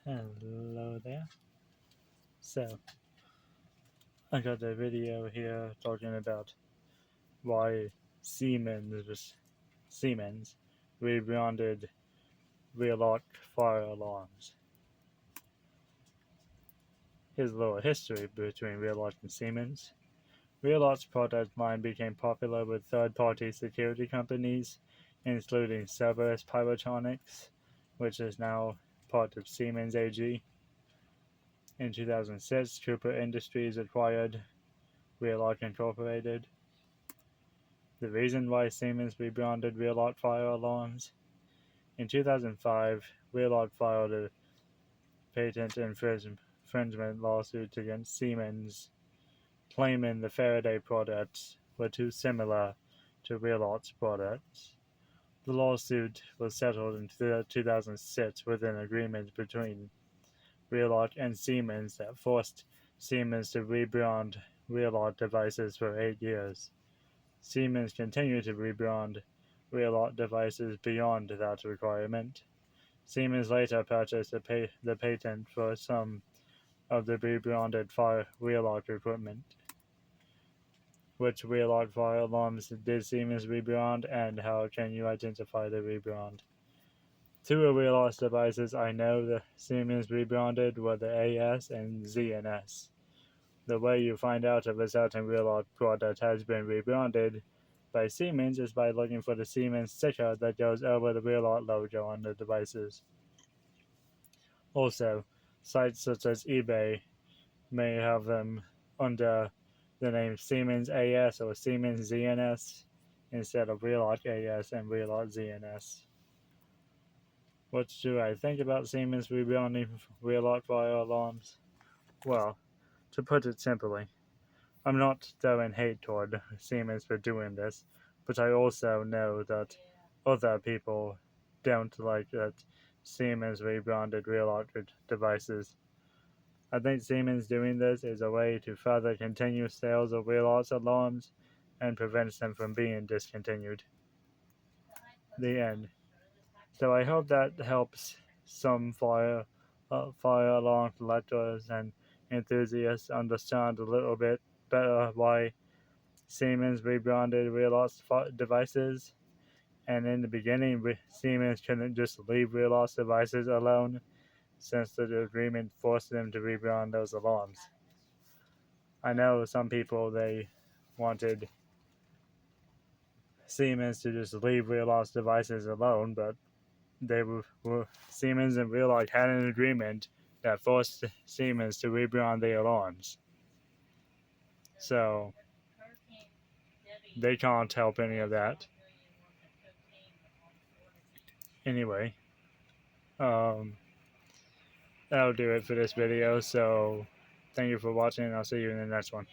Hello there. So, I got a video here talking about why Siemens rebranded Wheelock fire alarms. Here's a little history between Wheelock and Siemens. Wheelock's product line became popular with third-party security companies, including Cerberus Pyrotronics, which is now part of Siemens AG. In 2006, Cooper Industries acquired Wheelock Incorporated. The reason why Siemens rebranded Wheelock fire alarms. In 2005, Wheelock filed a patent infringement lawsuit against Siemens, claiming the Faraday products were too similar to Wheelock's products. The lawsuit was settled in 2006 with an agreement between Wheelock and Siemens that forced Siemens to rebrand Wheelock devices for 8 years. Siemens continued to rebrand Wheelock devices beyond that requirement. Siemens later purchased the patent for some of the rebranded Wheelock equipment. Which Wheelock fire alarms did Siemens rebrand, and how can you identify the rebrand? Two of Wheelock's devices I know the Siemens rebranded were the AS and ZNS. The way you find out if a certain Wheelock product has been rebranded by Siemens is by looking for the Siemens sticker that goes over the Wheelock logo on the devices. Also, sites such as eBay may have them under the name Siemens AS or Siemens ZNS instead of Wheelock AS and Wheelock ZNS. What do I think about Siemens rebranding Wheelock fire alarms? Well, to put it simply, I'm not throwing hate toward Siemens for doing this, but I also know that other people don't like that Siemens rebranded Wheelock devices. I think Siemens doing this is a way to further continue sales of Wheelock alarms and prevents them from being discontinued. The end. So I hope that helps some fire alarm collectors and enthusiasts understand a little bit better why Siemens rebranded Wheelock devices. And in the beginning, Siemens couldn't just leave Wheelock devices alone, since the agreement forced them to rebrand those alarms. I know some people, they wanted Siemens to just leave Wheelock devices alone, but Siemens and Wheelock had an agreement that forced Siemens to rebrand the alarms. So they can't help any of that. Anyway, that'll do it for this video. So thank you for watching, and I'll see you in the next one.